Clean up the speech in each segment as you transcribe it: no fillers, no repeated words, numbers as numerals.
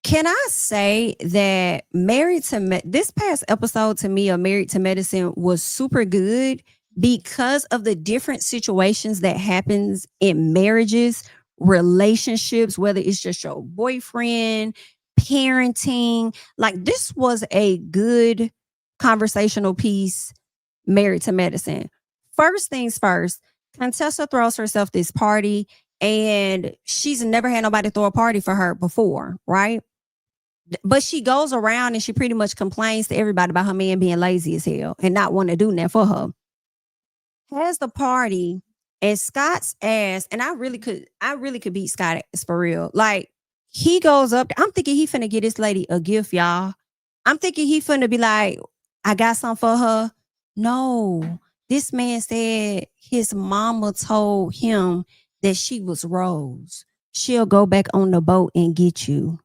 Can I say that this past episode to me of Married to Medicine was super good because of the different situations that happens in marriages, relationships, whether it's just your boyfriend, parenting. Like this was a good conversational piece, Married to Medicine. First things first, Contessa throws herself this party and she's never had nobody throw a party for her before, right? But she goes around and she pretty much complains to everybody about her man being lazy as hell and not wanting to do nothing for her. Has the party and Scott's ass, and I really could beat Scott ass for real. Like he goes up, I'm thinking he finna get this lady a gift, y'all. I'm thinking he finna be like, I got something for her. No, this man said his mama told him that she was Rose. She'll go back on the boat and get you.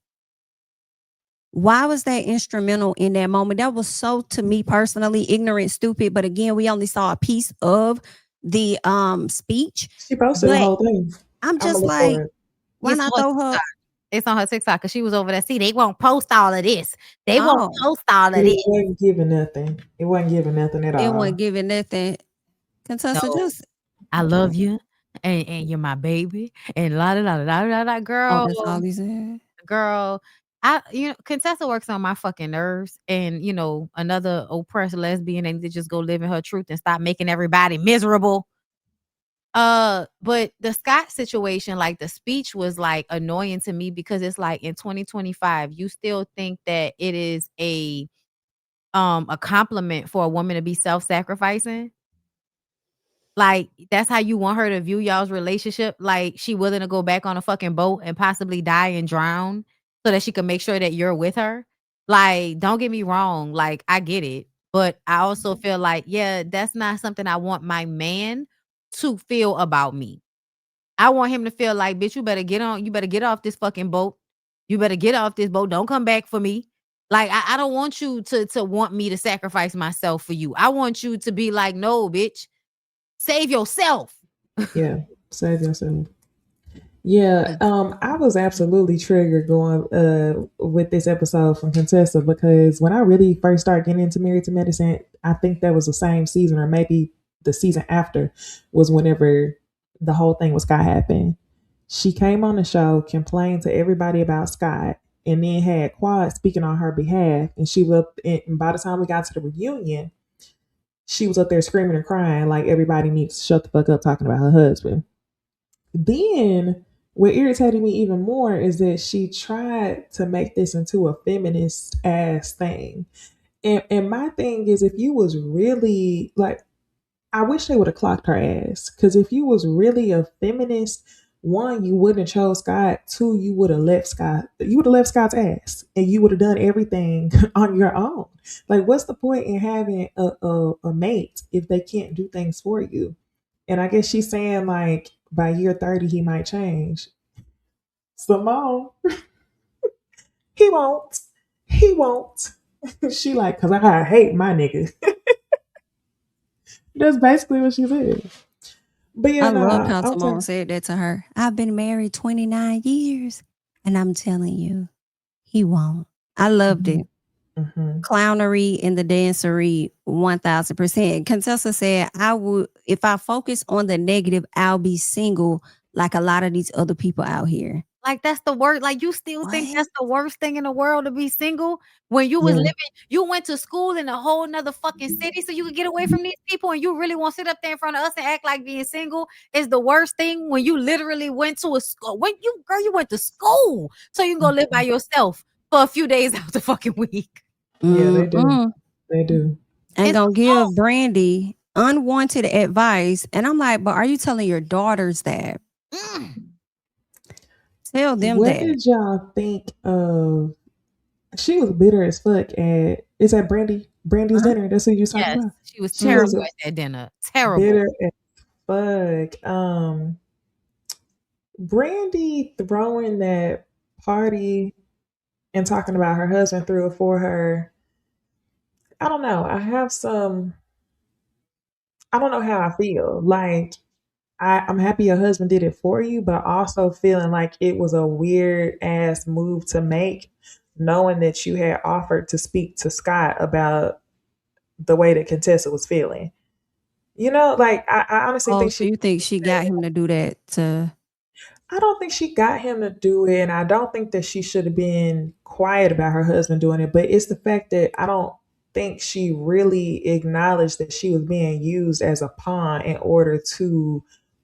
Why was that instrumental in that moment? That was so, to me personally, ignorant, stupid. But again, we only saw a piece of the speech. She posted the But whole thing. I'm I'm gonna just look for like, it. why It's not on throw her? It's on her TikTok because she was over there. See, they won't post all of this. They won't Oh, post all of It this. wasn't giving nothing. It wasn't giving nothing at it all. wasn't giving nothing. Contessa, No, just I love you, and you're my baby, and la da da da da da. oh, Girl, that's all he said. girl. Contessa works on my fucking nerves, and another oppressed lesbian, and to just go live in her truth and stop making everybody miserable. But the Scott situation, like the speech was like annoying to me because it's like in 2025, you still think that it is a compliment for a woman to be self-sacrificing. Like that's how you want her to view y'all's relationship. Like she willing to go back on a fucking boat and possibly die and drown so that she can make sure that you're with her. Like, don't get me wrong. Like, I get it. But I also feel like, yeah, that's not something I want my man to feel about me. I want him to feel like, bitch, you better get off this fucking boat. You better get off this boat. Don't come back for me. Like, I don't want you to want me to sacrifice myself for you. I want you to be like, no, bitch, save yourself. Yeah, save yourself. Yeah, I was absolutely triggered going with this episode from Contessa because when I really first started getting into Married to Medicine, I think that was the same season or maybe the season after was whenever the whole thing with Scott happened. She came on the show, complained to everybody about Scott, and then had Quad speaking on her behalf. And she was up, and by the time we got to the reunion, she was up there screaming and crying like everybody needs to shut the fuck up talking about her husband. Then what irritated me even more is that she tried to make this into a feminist ass thing. And my thing is, if you was really like, I wish they would have clocked her ass. Because if you was really a feminist, one, you wouldn't have chose Scott. Two, you would have left Scott. You would have left Scott's ass, and you would have done everything on your own. Like, what's the point in having a mate if they can't do things for you? And I guess she's saying like by year 30 he might change. Simone, he won't. He won't. She like, cause I hate my nigga. That's basically what she said. But yeah, I no, loved how I'm Simone telling. said that to her. I've been married 29 years, and I'm telling you, he won't. I loved Mm-hmm, it. mm-hmm. Clownery in the dancery 1000%. Contessa said, I would, if I focus on the negative, I'll be single like a lot of these other people out here. Like, that's the worst. Like, you still think What? that's the worst thing in the world to be single? When you was Yeah. living you went to school in a whole 'nother fucking city so you could get away from these people, and you really wanna sit up there in front of us and act like being single is the worst thing when you literally went to a school you went to school so you can go live by yourself for a few days out the fucking week. Yeah, they do. Mm-mm. They do. And It's gonna so give Brandy unwanted advice. And I'm like, but are you telling your daughters that? mm. Tell them What that. did y'all think of? She was bitter as fuck at. Is that Brandy's Uh-huh. dinner? That's who you was talking Yes, about. she was She was terrible at that dinner. Terrible. bitter as fuck. Brandy throwing that party and talking about her husband threw it for her. I don't know. I don't know how I feel. Like I'm happy your husband did it for you, but also feeling like it was a weird ass move to make, knowing that you had offered to speak to Scott about the way that Contessa was feeling. You know, like I honestly Oh, think so she you think she got him to do that to I don't think she got him to do it, and I don't think that she should have been quiet about her husband doing it. But it's the fact that I don't think she really acknowledged that she was being used as a pawn in order to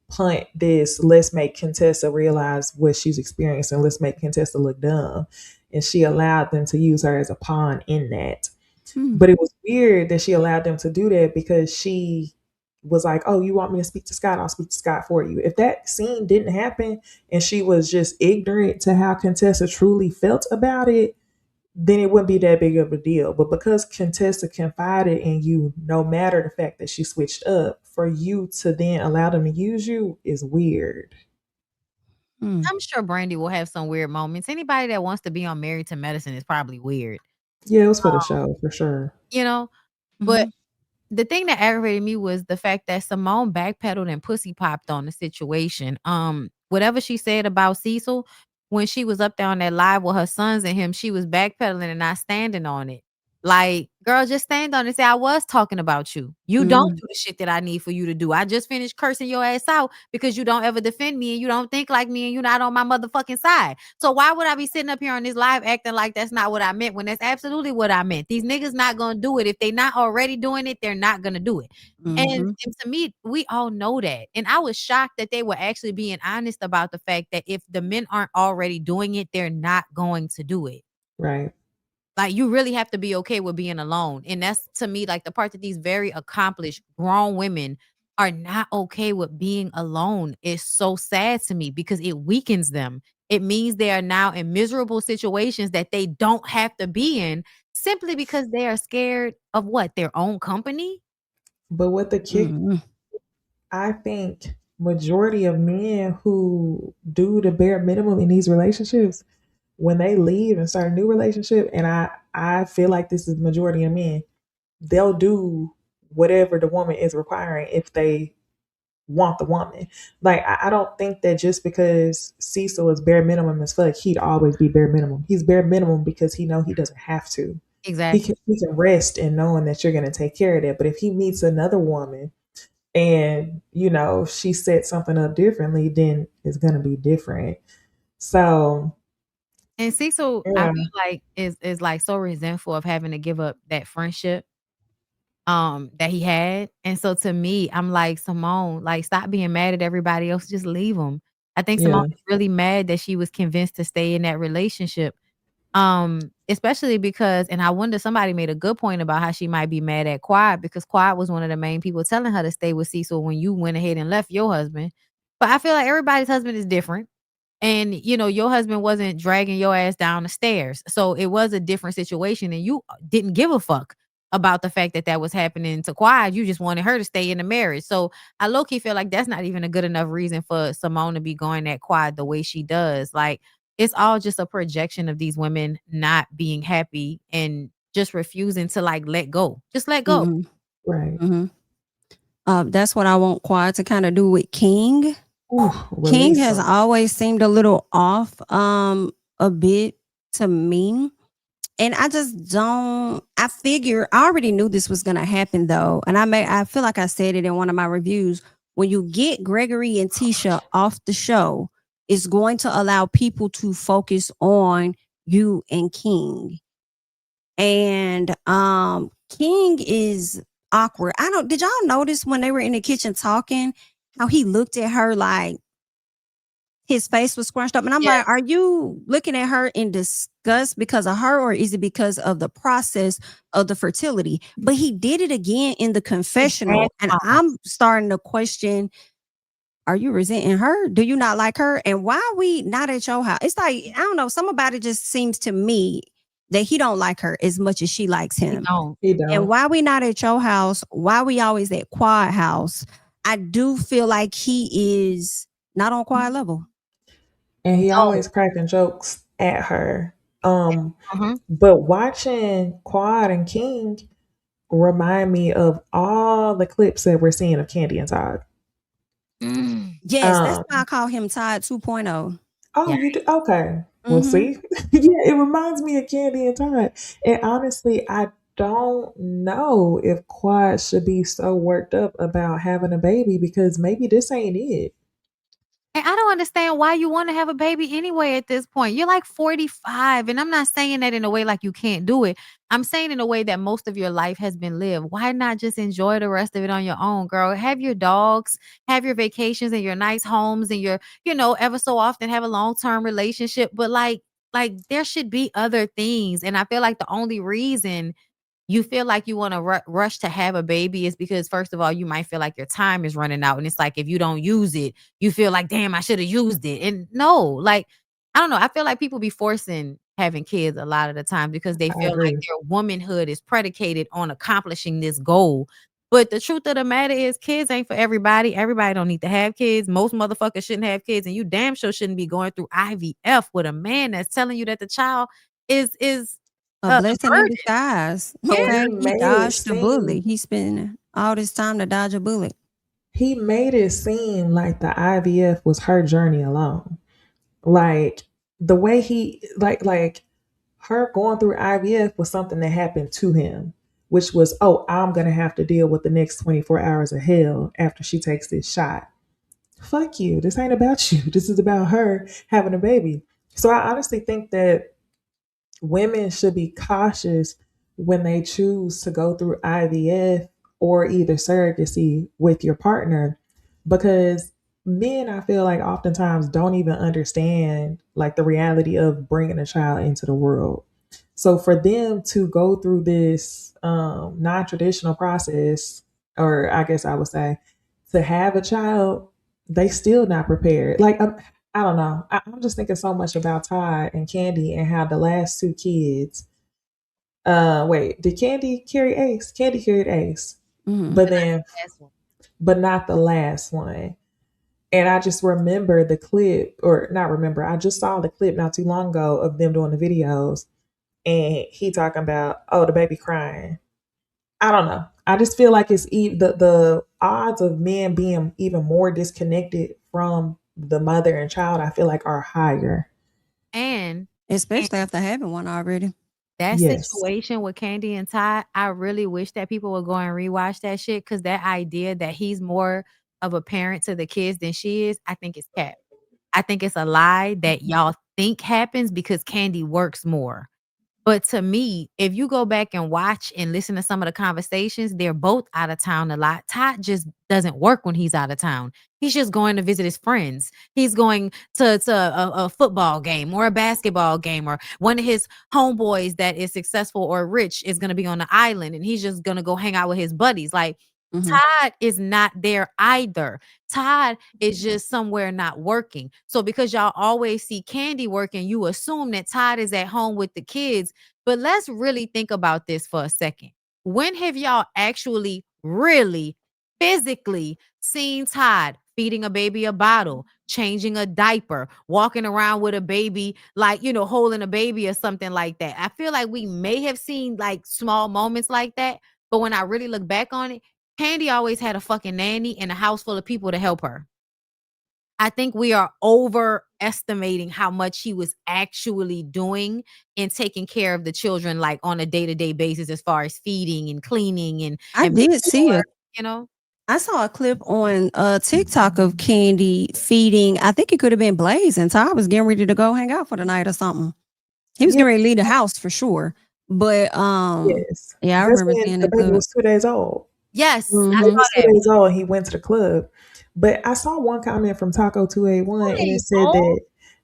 punt this. Let's make Contessa realize what she's experiencing. Let's make Contessa look dumb, and she allowed them to use her as a pawn in that. Hmm. But it was weird that she allowed them to do that because she was like, "Oh, you want me to speak to Scott? I'll speak to Scott for you." If that scene didn't happen and she was just ignorant to how Contessa truly felt about it, then it wouldn't be that big of a deal. But because Contessa confided in you, no matter the fact that she switched up, for you to then allow them to use you is weird. Hmm. I'm sure Brandy will have some weird moments. Anybody that wants to be on Married to Medicine is probably weird, Yeah, it was for the show for sure. you know? But Mhm. the thing that aggravated me was the fact that Simone backpedaled and pussy popped on the situation. Whatever she said about Cecil, when she was up there on that live with her sons and him, she was backpedaling and not standing on it. Like, girl, just stand on it and say, I was talking about you. You don't Mhm. do the shit that I need for you to do. I just finished cursing your ass out because you don't ever defend me and you don't think like me and you're not on my motherfucking side. So why would I be sitting up here on this live acting like that's not what I meant when that's absolutely what I meant? These niggas not gonna do it. If they not already doing it, they're not gonna do it. Mhm. And to me, we all know that. And I was shocked that they were actually being honest about the fact that if the men aren't already doing it, they're not going to do it. Right. Like, you really have to be okay with being alone. And that's, to me, like, the part that these very accomplished grown women are not okay with being alone is so sad to me because it weakens them. It means they are now in miserable situations that they don't have to be in simply because they are scared of what? Their own company? But what the kick Mhm. I think majority of men who do the bare minimum in these relationships, when they leave and start a new relationship, and I feel like this is the majority of men, they'll do whatever the woman is requiring if they want the woman. Like I don't think that just because Cecil is bare minimum as fuck, he'd always be bare minimum. He's bare minimum because he know he doesn't have to. Exactly. He can rest in knowing that you're gonna take care of that. But if he meets another woman and she set something up differently, then it's gonna be different. So And Cecil, I yeah, feel like is like so resentful of having to give up that friendship that he had. And so to me, I'm like, Simone, like, stop being mad at everybody else, just leave him. I think Simone yeah, is really mad that she was convinced to stay in that relationship. Especially because, and I wonder, somebody made a good point about how she might be mad at Quad because Quad was one of the main people telling her to stay with Cecil when you went ahead and left your husband. But I feel like everybody's husband is different. And, your husband wasn't dragging your ass down the stairs. So it was a different situation, and you didn't give a fuck about the fact that that was happening to Quad. You just wanted her to stay in the marriage. So I low key feel like that's not even a good enough reason for Simone to be going at Quad the way she does. Like, it's all just a projection of these women not being happy and just refusing to, like, let go. Just let go. Mhm. right. Mhm. That's what I want Quad to kind of do with King. Ooh, King release has them. always seemed a little off, a bit to me. And I just don't. I already knew this was gonna happen though, and I feel like I said it in one of my reviews. When you get Gregory and Tisha off the show, it's going to allow people to focus on you and King. And King is awkward. I don't. Did y'all notice when they were in the kitchen talking how he looked at her like his face was scrunched up? And I'm like, Yes. are you looking at her in disgust because of her, or is it because of the process of the fertility? But he did it again in the He bad confessional. And mama. I'm starting to question, are you resenting her? Do you not like her? And why are we not at your house? It's like, I don't know, some about it just seems to me that he don't like her as much as she likes He him. don't. He And don't. why we not at your house? Why we always at Quad house? I do feel like he is not on Quad level. And he No. always cracking jokes at her. Um, Mhm. but watching Quad and King remind me of all the clips that we're seeing of Candy and Todd. Yes, that's Um, why I call him Todd 2.0. oh, Yeah. you do? Okay. Well, Mm-hmm. see, yeah, it reminds me of Candy and Todd. And honestly, I don't know if Quad should be so worked up about having a baby because maybe this ain't it. And I don't understand why you wanna have a baby anyway at this point. You're like 45, and I'm not saying that in a way like you can't do it. I'm saying in a way that most of your life has been lived. Why not just enjoy the rest of it on your own, girl? Have your dogs, have your vacations and your nice homes and your, ever so often have a long-term relationship, but there should be other things, and I feel like the only reason you feel like you wanna rush to have a baby is because, first of all, you might feel like your time is running out, and it's like if you don't use it, you feel like, "Damn, I shoulda used it." And no, I don't know, I feel like people be forcing having kids a lot of the time because they I feel like agree. their womanhood is predicated on accomplishing this goal. But the truth of the matter is kids ain't for everybody. Everybody don't need to have kids. Most motherfuckers shouldn't have kids, and you damn sure shouldn't be going through IVF with a man that's telling you that the child is A a blessing in burden. disguise. Yeah. And Okay. he He made it dodged a bullet. seem He spent all this time to dodge a bullet. he made it seem like the IVF was her journey alone. Like the way he like her going through IVF was something that happened to him, which was, oh, I'm gonna have to deal with the next 24 hours of hell after she takes this shot. Fuck you. This ain't about you. This is about her having a baby. So I honestly think that women should be cautious when they choose to go through IVF or either surrogacy with your partner because men, I feel like, oftentimes don't even understand like the reality of bringing a child into the world. So for them to go through this non-traditional process, or I guess I would say to have a child, they still not prepared. I don't know. I'm just thinking so much about Todd and Candy and how the last two kids. Wait, did Candy carry Ace? Candy carried Ace, Hmm. but But not then, the last one. but not the last one. And I just remember the clip, or not remember. I just saw the clip not too long ago of them doing the videos, and he talking about, oh, the baby crying. I don't know. I just feel like the odds of men being even more disconnected from the mother and child. I feel like are higher. And Especially after having one already. that Yes. situation with Candy and Todd, I really wish that people would go and rewatch that shit because that idea that he's more of a parent to the kids than she is, I think it's cap. I think it's a lie that y'all think happens because Candy works more. But to me, if you go back and watch and listen to some of the conversations, they're both out of town a lot. Todd just doesn't work when he's out of town. He's just going to visit his friends. He's going to a football game or a basketball game, or one of his homeboys that is successful or rich is going to be on the island and he's just going to go hang out with his buddies. Like Hmm. Todd is not there either. Todd is just somewhere not working. So because y'all always see Candy working, you assume that Todd is at home with the kids. But let's really think about this for a second. When have y'all actually really physically seen Todd feeding a baby a bottle, changing a diaper, walking around with a baby, like, holding a baby or something like that? I feel like we may have seen like small moments like that. But when I really look back on it, Candy always had a fucking nanny and a house full of people to help her. I think we are overestimating how much he was actually doing and taking care of the children, like on a day-to-day basis, as far as feeding and cleaning and I and making did see sure, a you know. I saw a clip on TikTok of Candy feeding. I think it could have been Blaze, and Todd was getting ready to go hang out for the night or something. He was Yeah. getting ready to leave the house for sure. But Yes. yeah, I That's remember when seeing the the baby clip. was 2 days old. Yes, The I baby Hmm. saw was two that. days old and he went to the club. But I saw one comment from Taco 281 2 and it days said old? that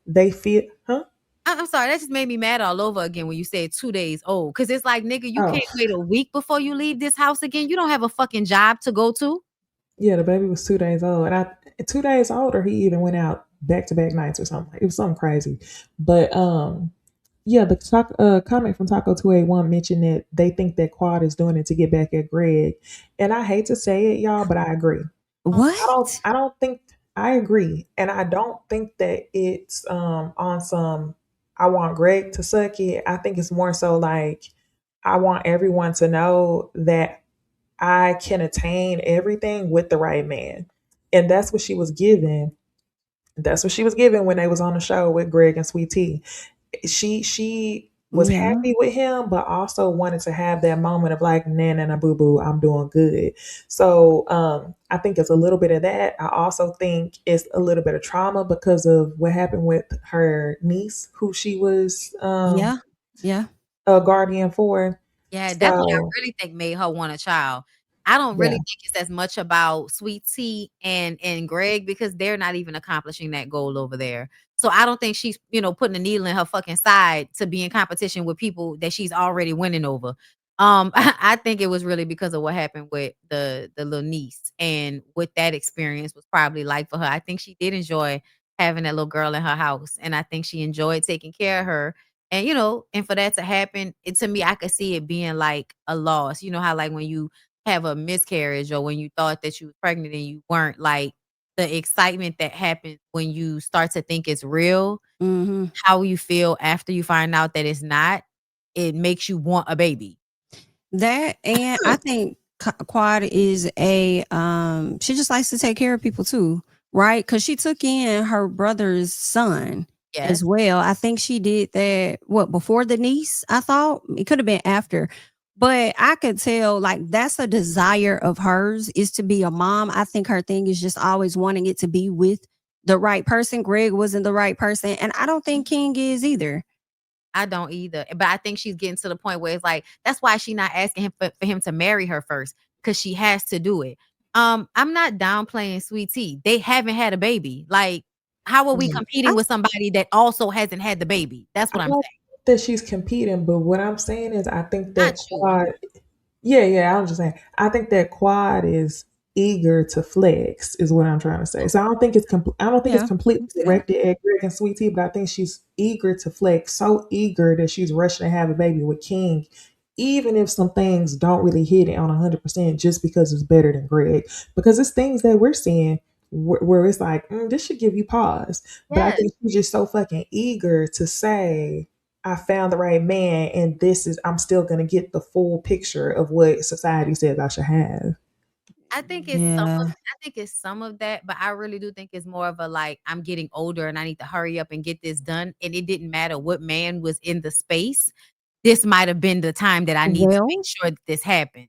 they feel, huh? I'm sorry, that just made me mad all over again when you said 2 days old. Cause it's like, nigga, you Oh, can't wait a week before you leave this house again. You don't have a fucking job to go to. yeah, the baby was 2 days old. And 2 days older, he even went out back to back nights or something. It was something crazy. But yeah, the comment from Taco 281 mentioned that they think that Quad is doing it to get back at Greg. And I hate to say it, y'all, but I agree. What? I don't think I agree. And I don't think that it's on some I want Greg to suck it. I think it's more so like I want everyone to know that I can attain everything with the right man. And that's what she was given. That's what she was given when they was on the show with Greg and Sweet Tea. She was Yeah. happy with him, but also wanted to have that moment of like, nah, nah, nah, boo boo, I'm doing good. So I think it's a little bit of that. I also think it's a little bit of trauma because of what happened with her niece, who she was Yeah. Yeah. a guardian for. Yeah, that's what I So really think made her want a child. I don't really yeah, think it's as much about Sweet Tea and Greg because they're not even accomplishing that goal over there. So I don't think she's, putting a needle in her fucking side to be in competition with people that she's already winning over. I think it was really because of what happened with the little niece and what that experience was probably like for her. I think she did enjoy having that little girl in her house, and I think she enjoyed taking care of her. And and for that to happen, to me, I could see it being like a loss. You know how like when you have a miscarriage or when you thought that you was pregnant and you weren't, like the excitement that happens when you start to think it's real, Hmm. how you feel after you find out that it's not, it makes you want a baby. That, and I think Quad is she just likes to take care of people too, right? Because she took in her brother's son as Yes. well. I think she did that before the niece. I thought it could have been after, but I could tell like that's a desire of hers, is to be a mom. I think her thing is just always wanting it to be with the right person. Greg wasn't the right person, and I don't think King is either. I don't either. But I think she's getting to the point where it's like, that's why she's not asking him for him to marry her first, because she has to do it. I'm not downplaying Sweet Tea. They haven't had a baby. Like, how are we yeah. competing with somebody that also hasn't had the baby? That's I what I'm don't saying. think that she's competing, but what I'm saying is I think Not that you. Quad. Yeah, yeah, I'm just saying. I think that Quad is eager to flex, is what I'm trying to say. So I don't think it's I don't think it's Yeah, I completely see that. directed at Greg and Sweet Tea, but I think she's eager to flex, so eager that she's rushing to have a baby with King, even if some things don't really hit it on 100%, just because it's better than Greg. Because it's things that we're seeing where it's like, this should give you pause. But I Yes. think she's just so fucking eager to say, I found the right man, and I'm still going to get the full picture of what society says I should have. Yeah. I think it's some of that, but I really do think it's more of a like, I'm getting older and I need to hurry up and get this done. And it didn't matter what man was in the space. This might have been the time that I need to make Well, sure that this happens.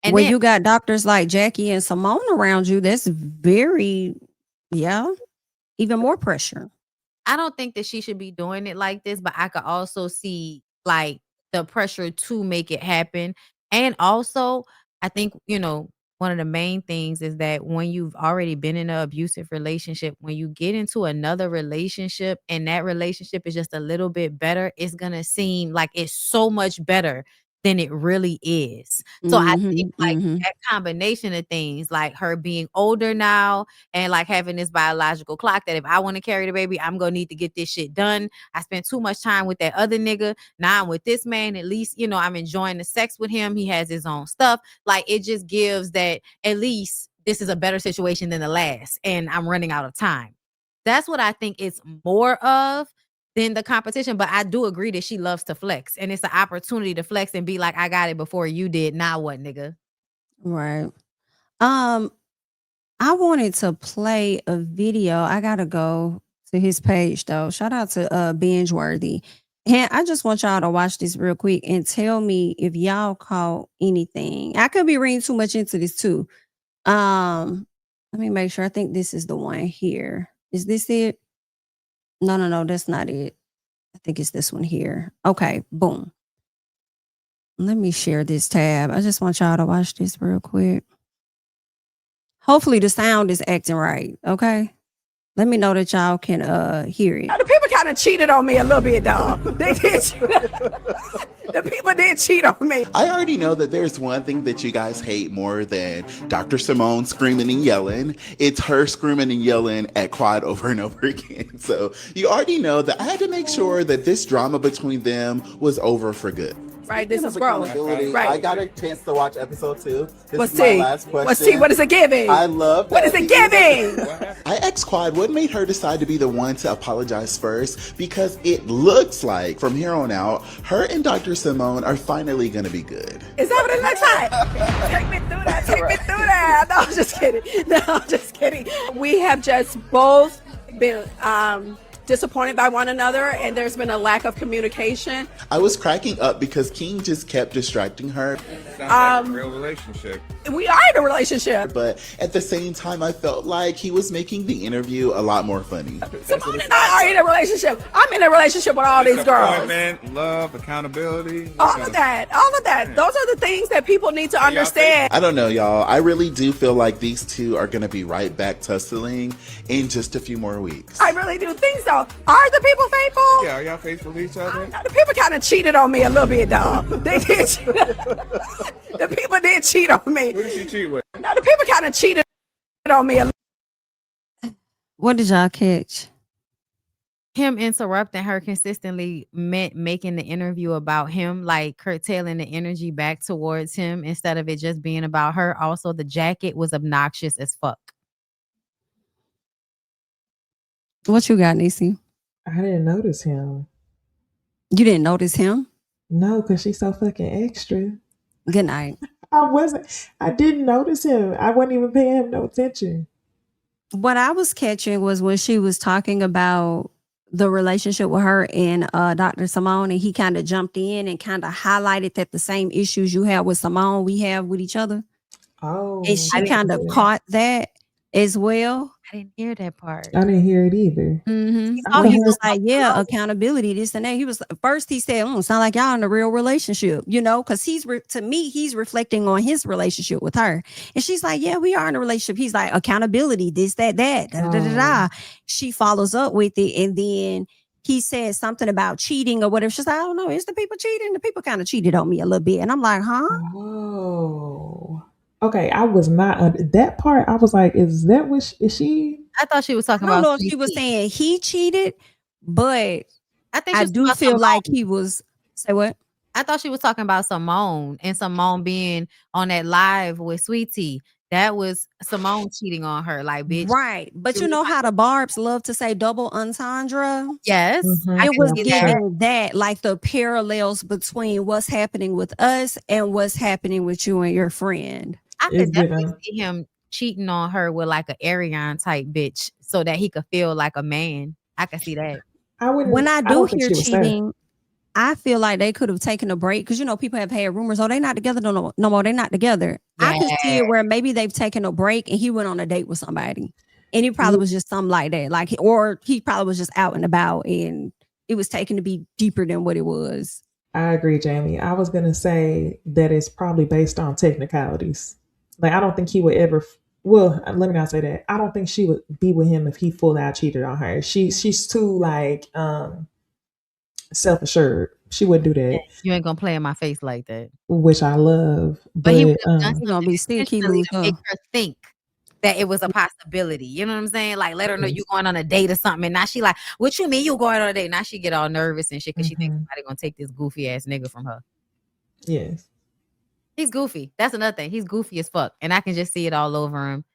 And when then you got doctors like Jackie and Simone around you, that's very, yeah, even more pressure. I don't think that she should be doing it like this, but I could also see like the pressure to make it happen. And also, I think, one of the main things is that when you've already been in an abusive relationship, when you get into another relationship and that relationship is just a little bit better, it's going to seem like it's so much better than it really is. So I think Mhm, like mhm. that combination of things, like her being older now, and like having this biological clock that if I want to carry the baby, I'm gonna need to get this shit done. I spent too much time with that other nigga. Now I'm with this man. At least, I'm enjoying the sex with him. He has his own stuff. Like it just gives that at least this is a better situation than the last. And I'm running out of time. That's what I think it's more of than the competition. But I do agree that she loves to flex. And it's an opportunity to flex and be like, I got it before you did. Now what, nigga? Right. Um, I wanted to play a video. I gotta go to his page though. Shout out to Binge Worthy. And I just want y'all to watch this real quick and tell me if y'all caught anything. I could be reading too much into this too. Let me make sure. I think this is the one here. Is this it? No, no, no, that's not it. I think it's this one here. Okay, boom. Let me share this tab. I just want y'all to watch this real quick. Hopefully the sound is acting right. Okay. Let me know that y'all can hear it. The people kind of cheated on me a little bit, dog. They did. The people did cheat on me. I already know that there's one thing that you guys hate more than Dr. Simone screaming and yelling. It's her screaming and yelling at Quad over and over again. So you already know that I had to make sure that this drama between them was over for good. right? This Speaking is of growth, accountability, right? I got a chance to watch episode 2. This What's is my T? last question. What's T? What is it giving? I love What that is it he- giving? I asked Quad what made her decide to be the one to apologize first, because it looks like from here on out, her and Dr. Simone are finally going to be good. Is that what it looks like? Take me through that. Take me through that. No, I'm just kidding. No, I'm just kidding. We have just both been disappointed by one another, and there's been a lack of communication. I was cracking up because King just kept distracting her, Sounds like a real relationship. We are in a relationship. but at the same time, I felt like he was making the interview a lot more funny. Simone and I are in a relationship. I'm in a relationship with all these girls. Disappointment, love, accountability. All of that. All of that. Those are the things that people need to understand. I don't know, y'all. I really do feel like these two are going to be right back tussling in just a few more weeks. I really do think so. Are the people faithful? Yeah, are y'all faithful to each other? The people kind of cheated on me a little bit, dog. They did. The people did cheat on me. Who did she cheat with? No, the people kind of cheated on me. What did y'all catch? Him interrupting her consistently meant making the interview about him, like curtailing the energy back towards him instead of it just being about her. Also, the jacket was obnoxious as fuck. What you got, Niecy? I didn't notice him. You didn't notice him? No, because she's so fucking extra. Good night. I didn't notice him. I wasn't even paying him no attention. What I was catching was when she was talking about the relationship with her and Dr. Simone, and he kind of jumped in and kind of highlighted that the same issues you have with Simone, we have with each other. Oh, And she kind of caught that as well. I didn't hear that part. I didn't hear it either. Mm-hmm. Oh, He was like, yeah, accountability, this and that. He was first he said, sound like y'all in a real relationship, because to me, he's reflecting on his relationship with her. And she's like, yeah, we are in a relationship. He's like, accountability, this, that, da, da, da, da. She follows up with it, and then he says something about cheating or whatever. She's like, I don't know, is the people cheating? The people kind of cheated on me a little bit. And I'm like, huh? Oh. Okay, I was not that part. I was like, is that what is she? I thought she was talking I don't about. know if she was saying he cheated, but I think she I was do talking about feel Simone. like he was. Say what? I thought she was talking about Simone and Simone being on that live with Sweetie. That was Simone cheating on her, like bitch. Right. But you know how the Barbs love to say double entendre? Yes, Mhm. I It can was see that. giving that, like the parallels between what's happening with us and what's happening with you and your friend. I It's could definitely given. see him cheating on her with like an Ariane type bitch so that he could feel like a man. I could see that. I wouldn't. When I do don't think hear she was there. cheating, I feel like they could have taken a break because people have had rumors, they're not together no more. They're not together. I could see it where maybe they've taken a break and he went on a date with somebody, and it probably was just something like that, or he probably was just out and about, and it was taken to be deeper than what it was. I agree, Jamie. I was gonna say that it's probably based on technicalities. Like, I don't think he would ever. Well, let me not say that. I don't think she would be with him if he full out cheated on her. She's too self-assured. She wouldn't do that, You ain't gonna play in my face like that. which I love. But he would have done He gonna be sick. He intentionally lose to her. make her think that it was a possibility. You know what I'm saying? Like, let her know you going on a date or something. And now she like, what you mean you going on a date? Now she get all nervous and shit because she thinks somebody gonna take this goofy ass nigga from her. Yes. He's goofy. That's another thing. He's goofy as fuck. And I can just see it all over him.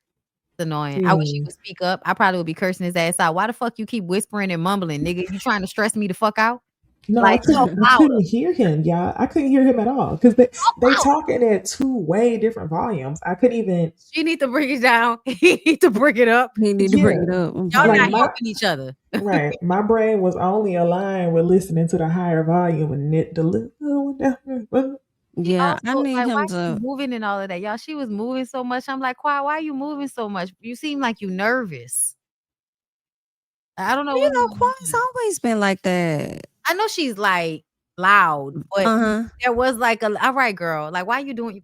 It's annoying. I wish he would speak up. I probably would be cursing his ass out. Why the fuck you keep whispering and mumbling, nigga? You trying to stress me the fuck out? No, Like, I couldn't hear him, y'all. I couldn't hear him at all because they talking at two way different volumes. I couldn't even. She need to bring it down. He need to bring it up. He need to bring it up. Y'all Like not my- helping each other. Right. My brain was only aligned with listening to the higher volume and Yeah, I Also, need like, why him to. she moving and all of that. Y'all, she was moving so much. I'm like, why are you moving so much? You seem like you nervous. I don't know. Quad's always been like that. I know she's like loud, but there was like all right, girl. Like, why you doing?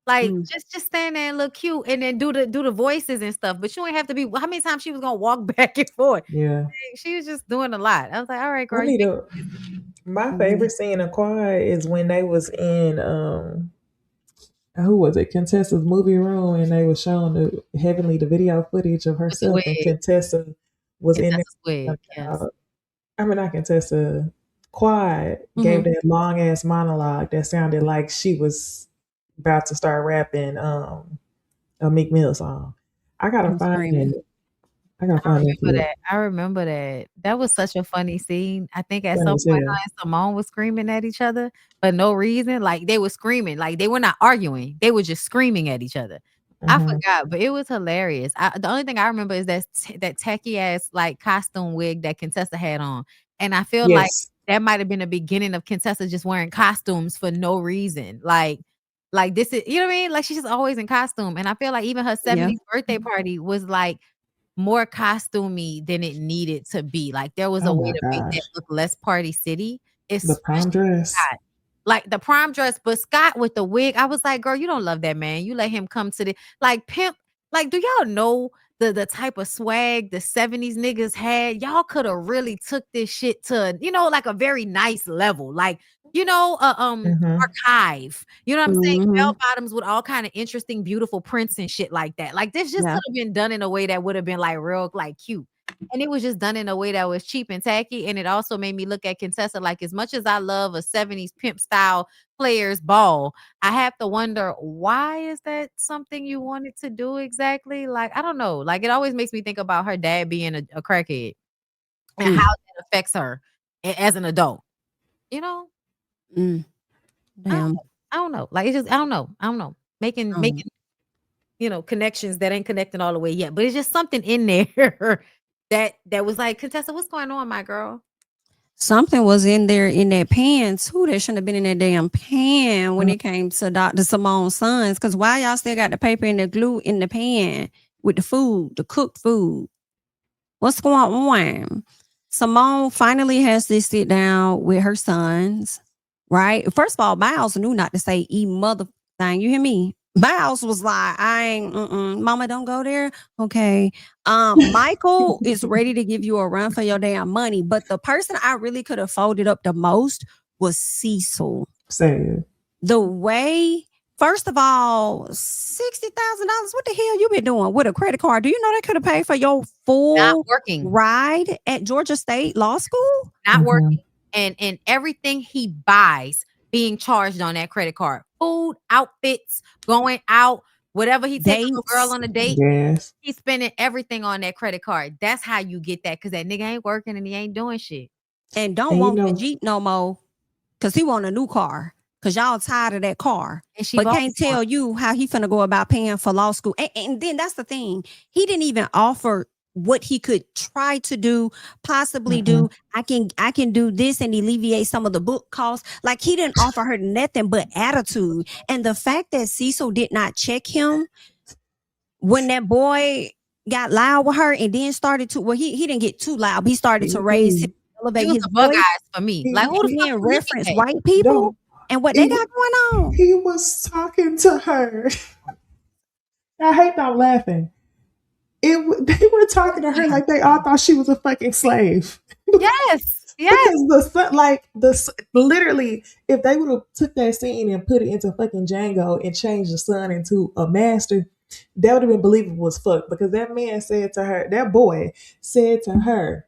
Like just stand there and look cute, and then do the voices and stuff. But you ain't have to be. How many times she was gonna walk back and forth? Yeah. She was just doing a lot. I was like, all right, girl. My favorite scene in Quiet is when they was in who was it? Contessa's movie room, and they was showing the video footage of herself, and Contessa was in there. Wig, yes. I mean, not Contessa, Quad gave that long ass monologue that sounded like she was about to start rapping a Meek Mill song. I gotta I'm find screaming. it. I gotta find that clip. I remember that. That was such a funny scene. I think at Funny some as point, hell. her and Simone was screaming at each other for no reason. Like they were screaming, like they were not arguing. They were just screaming at each other. I Mhm. forgot, but it was hilarious. The only thing I remember is that tacky ass like costume wig that Contessa had on, and I feel like Yes. that might have been the beginning of Contessa just wearing costumes for no reason. Like this is, you know what I mean? Like she's just always in costume, and I feel like even her 70th birthday party was like more costumey than it needed to be. Like there was a Oh way my to make that gosh. look less party city, The prom especially dress. Scott. Like the prom dress, but Scott with the wig, I was like, girl, you don't love that man. You let him come to the like pimp. Like, do y'all know the type of swag the 70s niggas had? Y'all could have really took this shit to, like a very nice level. Like, Mhm. archive. You know what I'm saying? Mhm. Bell bottoms with all kind of interesting, beautiful prints and shit like that. Like this just Yeah. could have been done in a way that would have been like real, like cute. And it was just done in a way that was cheap and tacky. And it also made me look at Contessa like as much as I love a 70s pimp style players ball, I have to wonder why is that something you wanted to do exactly? Like, I don't know. Like it always makes me think about her dad being a crackhead and how that affects her as an adult. You know? Mm. I don't Damn. know. I don't know. Like it's just I don't know. Making connections that ain't connecting all the way yet. But it's just something in there that was like, Contessa, what's going on, my girl? Something was in there in that pan too that shouldn't have been in that damn pan when it came to Dr. Simone's sons. Because why y'all still got the paper and the glue in the pan with the food, the cooked food? What's going on? Simone finally has to sit down with her sons, right? First of all, Miles knew not to say "e mother" thing. You hear me? Miles was like, "I ain't, mama, don't go there." Okay. Michael is ready to give you a run for your damn money, but the person I really could have folded up the most was Cecil. Sad. The way, first of all, $60,000. What the hell you been doing with a credit card? Do you know that could have paid for your Not full working. ride at Georgia State Law School? Not Mhm. working. And everything he buys being charged on that credit card. Food, outfits, going out, whatever he takes a little girl Dates. on a date. Yes. He's spending everything on that credit card. That's how you get that because that nigga ain't working and he ain't doing shit. And don't And you want the know, Jeep no more because he want a new car because y'all tired of that car. And she But bought can't tell you how he finna go about paying for law school. And then that's the thing. He didn't even offer what he could try to do, possibly do. I can do this and alleviate some of the book costs. Like he didn't offer her nothing but attitude. And the fact that Cecil did not check him when that boy got loud with her and then started to, well, he didn't get too loud, but he started to raise his, It elevate was his the bug voice eyes for me. Like who the and fuck then you looking reference at? white people no, and what they he, got going on. he was talking to her. I hate that I'm laughing. They were talking to her like they all thought she was a fucking slave. Yes. Because literally, if they would have took that scene and put it into fucking Django and changed the son into a master, that would have been believable as fuck. Because that man said to her, that boy said to her,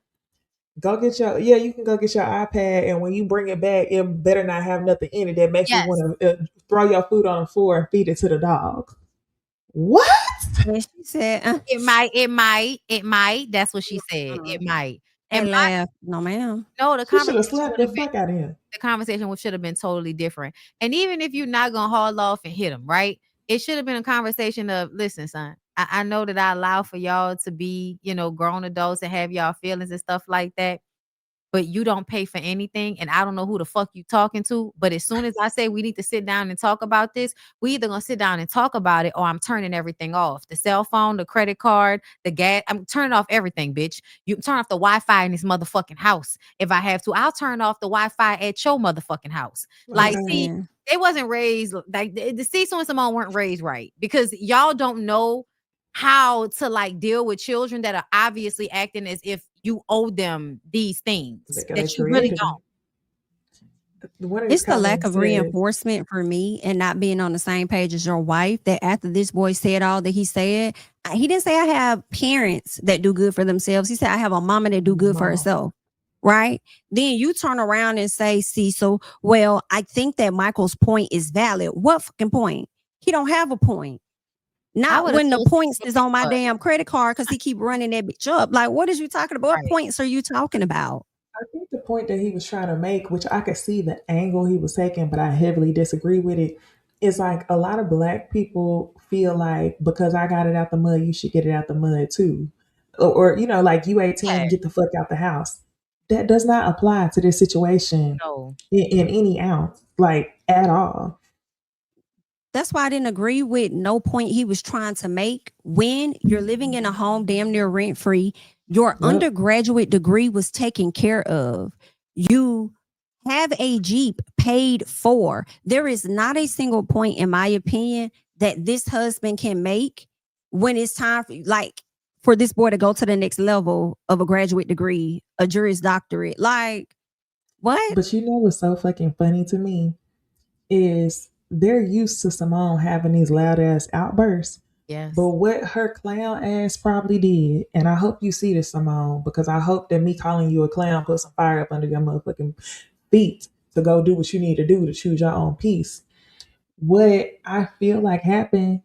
you can go get your iPad, and when you bring it back, it better not have nothing in it that makes you Yes. want to throw your food on the floor and feed it to the dog. What? And she said, It might. That's what she said. It might. and And laugh. No, ma'am. the She should have conversation slapped would the have been fuck out of him. the conversation should have been totally different. And even if you're not gonna haul off and hit him, right? It should have been a conversation of, listen, son, I know that I allow for y'all to be, grown adults and have y'all feelings and stuff like that. But you don't pay for anything, and I don't know who the fuck you talking to. But as soon as I say we need to sit down and talk about this, we either gonna sit down and talk about it, or I'm turning everything off. The cell phone, the credit card, the gas. I'm turning off everything, bitch. You turn off the Wi-Fi in this motherfucking house. If I have to, I'll turn off the Wi-Fi at your motherfucking house. Like, see, Man. they wasn't raised like the Cecil and Simone weren't raised right because y'all don't know how to like deal with children that are obviously acting as if you owe them these things that you really don't. It's the lack of reinforcement for me and not being on the same page as your wife that after this boy said all that he said, he didn't say I have parents that do good for themselves. He said I have a mama that do good for herself. right? Then you turn around and say, Cecil, well, I think that Michael's point is valid. What fucking point? He don't have a point. I Not would have when the told points Cecil, is on my but damn credit card because he keep running that bitch up. Like, what is you talking about? What right. points are you talking about? I think the point that he was trying to make, which I could see the angle he was taking, but I heavily disagree with it, is like a lot of black people feel like because I got it out the mud, you should get it out the mud too. Or you know, like you 18, Yeah, get the fuck out the house. That does not apply to this situation no. in any ounce, like at all. That's why I didn't agree with no point he was trying to make. When you're living in a home damn near rent free, your Yep. undergraduate degree was taken care of. You have a Jeep paid for. There is not a single point, in my opinion, that this husband can make when it's time for, like, for this boy to go to the next level of a graduate degree, a Juris Doctorate. Like, what? But you know what's so fucking funny to me is they're used to Simone having these loud ass outbursts. Yes. But what her clown ass probably did, and I hope you see this, Simone, because I hope that me calling you a clown put some fire up under your motherfucking feet to go do what you need to do to choose your own peace. What I feel like happened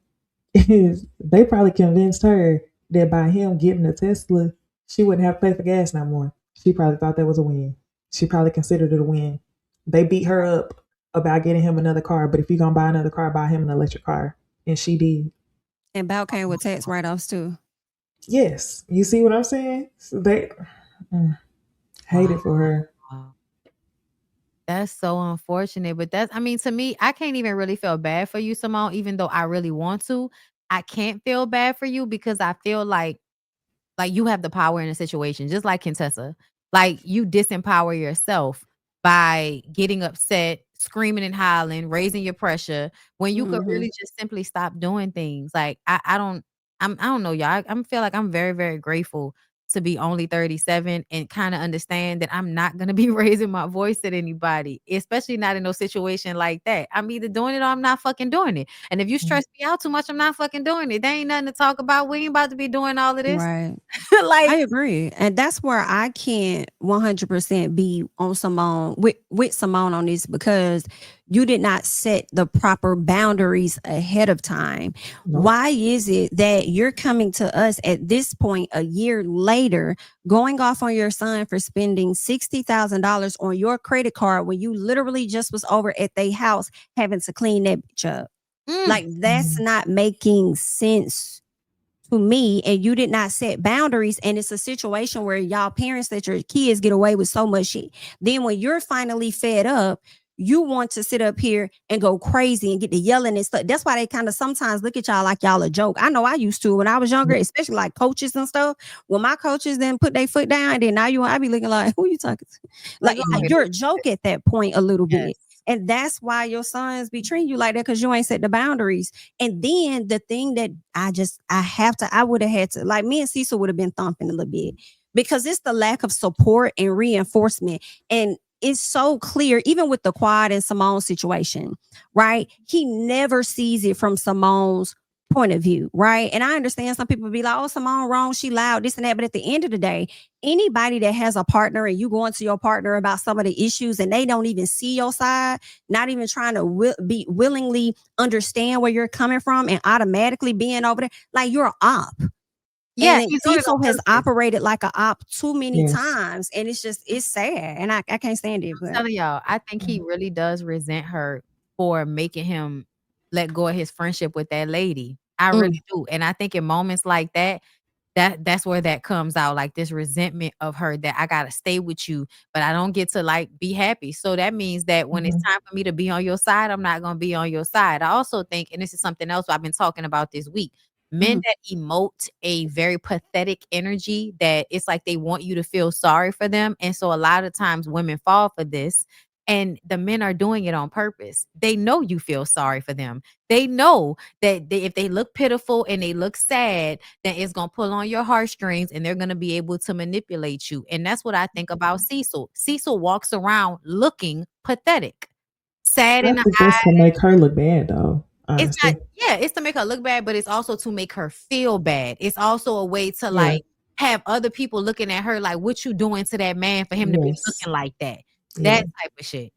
is they probably convinced her that by him getting a Tesla, she wouldn't have to pay for gas no more. She probably thought that was a win. She probably considered it a win. They beat her up about getting him another car, but if you're gonna buy another car, buy him an electric car. And she did. And Bout came with tax write-offs too. Yes. You see what I'm saying? So they hate it for her. Wow. That's so unfortunate. But that's, I mean, to me, I can't even really feel bad for you, Simone, even though I really want to. I can't feel bad for you because I feel like you have the power in a situation, just like Contessa. Like you disempower yourself by getting upset, screaming and hollering, raising your pressure when you could Mhm. really just simply stop doing things. Like I don't know, y'all. I feel like I'm very, very grateful to be only 37 and kind of understand that I'm not gonna be raising my voice at anybody, especially not in no situation like that. I'm either doing it or I'm not fucking doing it. And if you stress me out too much, I'm not fucking doing it. There ain't nothing to talk about. We ain't about to be doing all of this. Right. Like, I agree. And that's where I can't 100% be on Simone with Simone on this because you did not set the proper boundaries ahead of time. Nope. Why is it that you're coming to us at this point a year later, going off on your son for spending $60,000 on your credit card when you literally just was over at their house having to clean that bitch up? Like, that's not making sense to me. And you did not set boundaries, and it's a situation where y'all parents let your kids get away with so much shit. Then when you're finally fed up, you want to sit up here and go crazy and get to yelling and stuff. That's why they kind of sometimes look at y'all like y'all a joke. I know I used to when I was younger, especially like coaches and stuff. When my coaches then put their foot down, then now I be looking like, who you talking to? Like, you're a joke at that point a little bit. And that's why your sons be treating you like that, because you ain't set the boundaries. And then the thing that I would have had to, like, me and Cecil would have been thumping a little bit, because it's the lack of support and reinforcement. And it's so clear, even with the Quad and Simone situation, right? He never sees it from Simone's point of view, right? And I understand some people be like, oh, Simone wrong, she loud, this and that. But at the end of the day, anybody that has a partner and you go into your partner about some of the issues and they don't even see your side, not even trying to be willingly understand where you're coming from and automatically being over there, like, you're an op. yeah, And he's doing it Cecil on has purpose. operated like an op too many Yes. times. And it's sad. And I can't stand it. I'm But telling y'all, I think he really does resent her for making him let go of his friendship with that lady. I really do. And I think in moments like that, that's where that comes out, like this resentment of her that I gotta stay with you, but I don't get to like be happy. So that means that when it's time for me to be on your side, I'm not gonna be on your side. I also think, and this is something else I've been talking about this week, men that emote a very pathetic energy, that it's like they want you to feel sorry for them. And so a lot of times women fall for this. And the men are doing it on purpose. They know you feel sorry for them. They know that if they look pitiful and they look sad, then it's going to pull on your heartstrings and they're going to be able to manipulate you. And that's what I think about Cecil. Cecil walks around looking pathetic, sad in I the think eye. that's to make her look bad, though. It's Honestly. not, yeah, it's to make her look bad, but it's also to make her feel bad. It's also a way to Yeah. like have other people looking at her like, what you doing to that man for him to be looking like that? Yeah. That type of shit.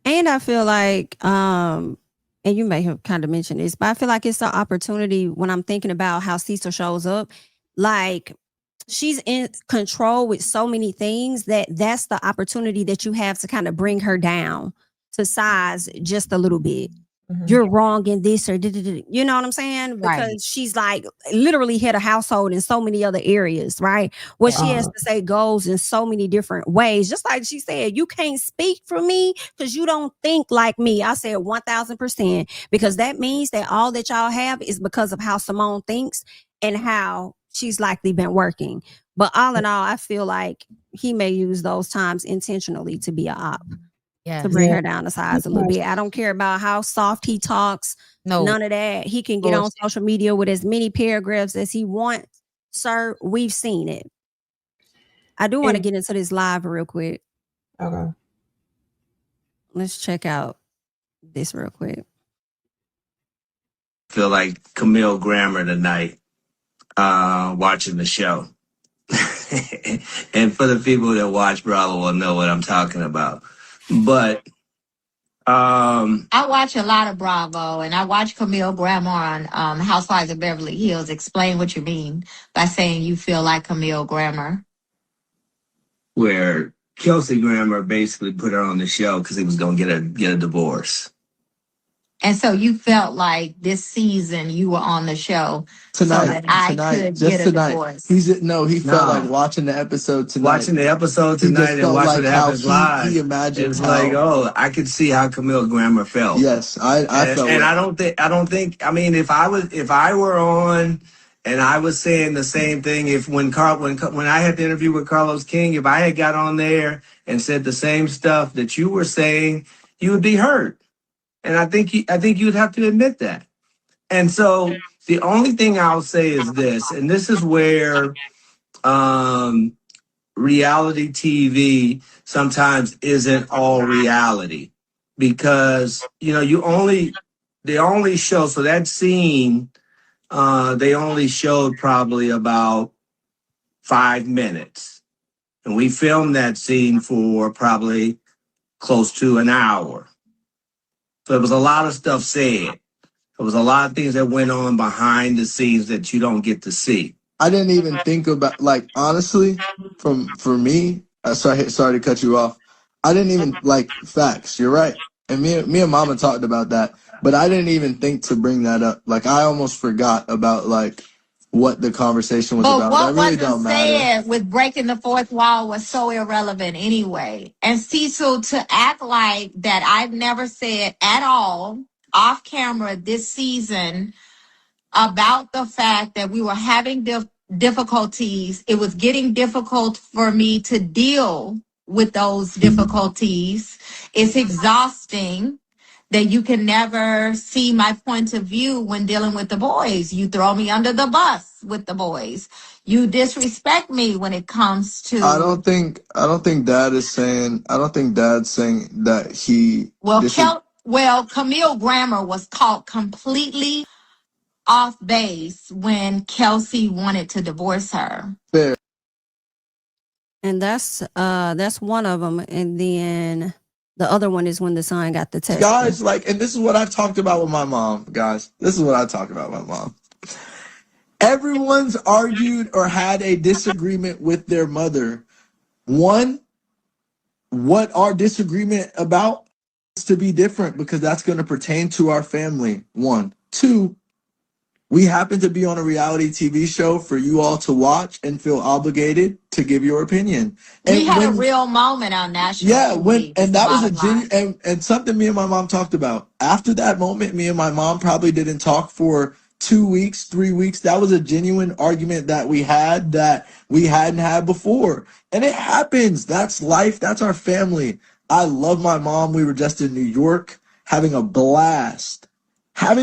And I feel like, and you may have kind of mentioned this, but I feel like it's an opportunity when I'm thinking about how Cecil shows up. Like, she's in control with so many things that's the opportunity that you have to kind of bring her down to size just a little bit. You're wrong in this or you know what I'm saying? Because she's like literally head of household in so many other areas, right? What she has to say goes in so many different ways. Just like she said, you can't speak for me because you don't think like me. I said 1000%, because that means that all that y'all have is because of how Simone thinks and how she's likely been working. But all in all, I feel like he may use those times intentionally to be a op. To bring her down to size a little bit. I don't care about how soft he talks. None of that. He can get on social media with as many paragraphs as he wants. Sir, we've seen it. I do want to get into this live real quick. Okay. Let's check out this real quick. Feel like Camille Grammer tonight watching the show. And for the people that watch Bravo will know what I'm talking about. But I watch a lot of Bravo, and I watch Camille Grammer on Housewives of Beverly Hills. Explain what you mean by saying you feel like Camille Grammer. Where Kelsey Grammer basically put her on the show because he was going to get a divorce. And so you felt like this season you were on the show so that I could get a divorce. He felt like watching the episode tonight. Watching the episode tonight and watching it happen live. He imagined it's like, oh, I could see how Camille Grammer felt. Yes, I felt. And I don't think. I mean, if I were on and I was saying the same thing, when I had the interview with Carlos King, if I had got on there and said the same stuff that you were saying, you would be hurt. And I think you'd have to admit that. And so the only thing I'll say is this, and this is where reality TV sometimes isn't all reality, because they only show, so that scene they only showed probably about 5 minutes, and we filmed that scene for probably close to an hour. So there was a lot of stuff said. There was a lot of things that went on behind the scenes that you don't get to see. I didn't even think about, like, honestly, for me, sorry to cut you off. I didn't even, like, facts. You're right. And me and Mama talked about that, but I didn't even think to bring that up. Like, I almost forgot about, like, what the conversation was about. But what really wasn't said with breaking the fourth wall was so irrelevant anyway. And Cecil, to act like that I've never said at all off camera this season about the fact that we were having difficulties. It was getting difficult for me to deal with those difficulties. It's exhausting that you can never see my point of view when dealing with the boys. You throw me under the bus with the boys. You disrespect me when it comes to. I don't think Dad's saying that he. Well, Camille Grammer was caught completely off base when Kelsey wanted to divorce her. Fair. And that's one of them, and then the other one is when the son got the test. Guys, like, and this is what I've talked about with my mom, guys. This is what I talk about with my mom. Everyone's argued or had a disagreement with their mother. One, what our disagreement about is to be different because that's going to pertain to our family. One. Two, we happen to be on a reality TV show for you all to watch and feel obligated to give your opinion. And we had a real moment on national TV. And that was a genuine, and something me and my mom talked about. After that moment, me and my mom probably didn't talk for 2 weeks, 3 weeks. That was a genuine argument that we had that we hadn't had before. And it happens. That's life. That's our family. I love my mom. We were just in New York having a blast. That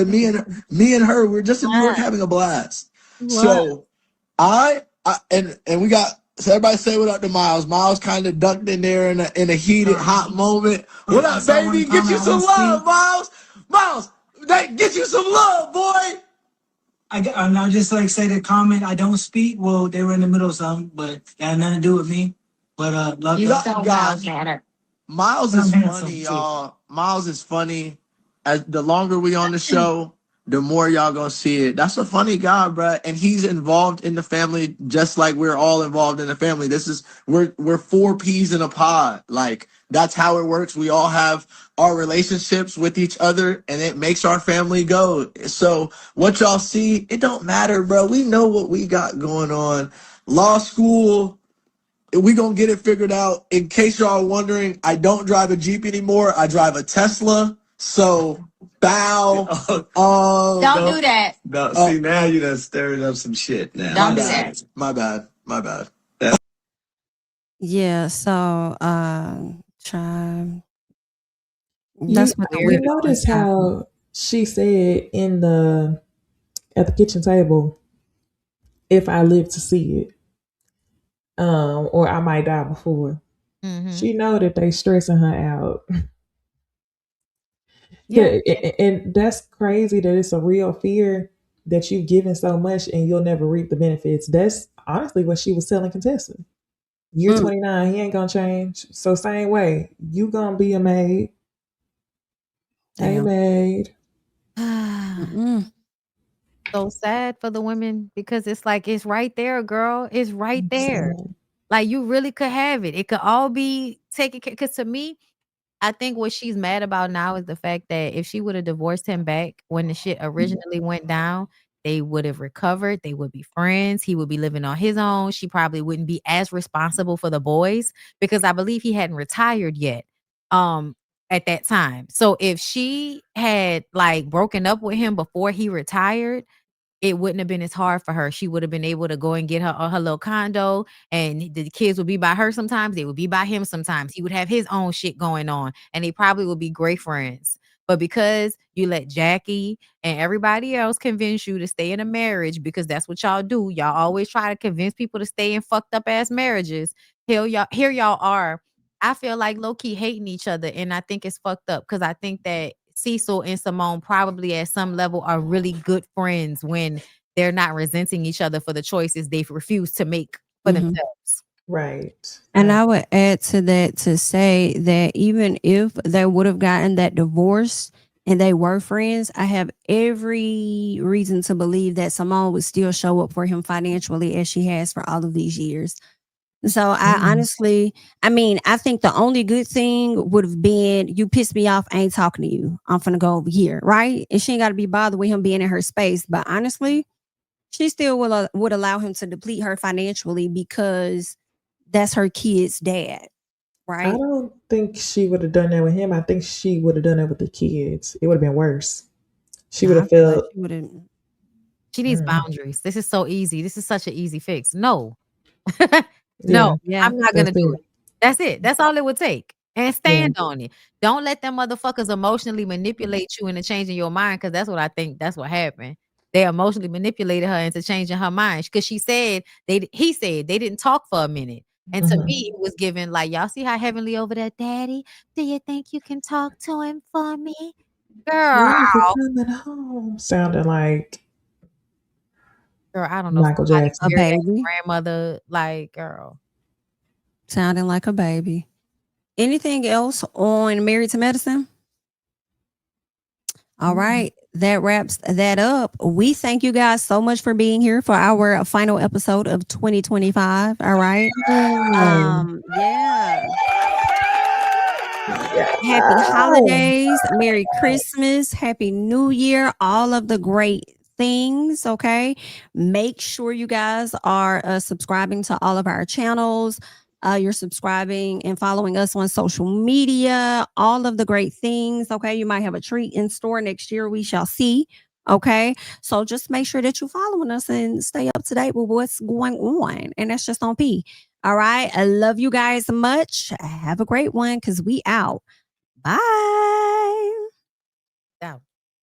me and her, we were just in New York having a blast. What? So and we got, so everybody say what up to Miles. Miles kind of ducked in there in a heated, hot moment. What up, baby? Get you some love, Miles. Miles, get you some love, boy. I'll just like say the comment. I don't speak. Well, they were in the middle of something, but that had nothing to do with me. But love You y'all. so Miles matter. Miles I'm is handsome, funny, too. y'all. Miles is funny. As the longer we on the show, the more y'all gonna see it. That's a funny guy, bruh. And he's involved in the family just like we're all involved in the family. We're 4 peas in a pod. Like that's how it works. We all have our relationships with each other and it makes our family go. So what y'all see, it don't matter, bro. We know what we got going on. Law school, we gonna get it figured out. In case y'all wondering, I don't drive a Jeep anymore. I drive a Tesla. So bow. Don't do that. No, see now you done stirred up some shit. Now Don't do that. My bad. Yeah, so try. You, That's what the we weirdo noticed is happening. how she said at the kitchen table, if I live to see it, or I might die before. Mhm. She know that they stressing her out. Yeah. And that's crazy that it's a real fear that you've given so much and you'll never reap the benefits. That's honestly what she was telling Contessa. You're 29, he ain't gonna change. So same way, you gonna be a maid. Hey, Damn. maid. Mm-mm. So sad for the women because it's like it's right there, girl. It's right there. So, Like you really could have it. It could all be taken care. Because to me, I think what she's mad about now is the fact that if she would have divorced him back when the shit originally went down, they would have recovered. They would be friends. He would be living on his own. She probably wouldn't be as responsible for the boys because I believe he hadn't retired yet. At that time. So if she had like broken up with him before he retired, it wouldn't have been as hard for her. She would have been able to go and get her little condo, and the kids would be by her sometimes. They would be by him sometimes. He would have his own shit going on, and they probably would be great friends. But because you let Jackie and everybody else convince you to stay in a marriage, because that's what y'all do. Y'all always try to convince people to stay in fucked up ass marriages. Here y'all are. I feel like low key hating each other, and I think it's fucked up because I think that Cecil and Simone probably at some level are really good friends when they're not resenting each other for the choices they've refused to make for Mhm. themselves. right. And I would add to that to say that even if they would have gotten that divorce and they were friends, I have every reason to believe that Simone would still show up for him financially as she has for all of these years. So I honestly, I think the only good thing would have been you pissed me off, I ain't talking to you. I'm finna go over here, right? And she ain't got to be bothered with him being in her space. But honestly, she still would allow him to deplete her financially because that's her kid's dad, I right? don't think she would have done that with him. I think she would have done that with the kids. It would have been worse. She would Nah, I have feel like felt. she would have. She needs Mm, boundaries. This is so easy. This is such an easy fix. No. yeah, No, Yeah. I'm not that's gonna do it. it. That's it. That's all it would take. And Yeah. stand on it. Don't let them motherfuckers emotionally manipulate you into changing your mind because that's what I think that's what happened. They emotionally manipulated her into changing her mind because he said they didn't talk for a minute. And to me, it was given like, y'all see how heavenly over there, daddy? Do you think you can talk to him for me? Girl, When is he coming home? Sounded like I don't know. Michael Somebody A Jackson. married at baby. grandmother, like, girl. Sounding like a baby. Anything else on Married to Medicine? All right. That wraps that up. We thank you guys so much for being here for our final episode of 2025. All right. Yeah. Happy holidays, Merry Christmas, Happy New Year, all of the great things. Okay. Make sure you guys are subscribing to all of our channels. You're subscribing and following us on social media, all of the great things. Okay. You might have a treat in store next year. We shall see. Okay. So just make sure that you're following us and stay up to date with what's going on. And that's just on P. All right. I love you guys much. Have a great one because we out. Bye. Out.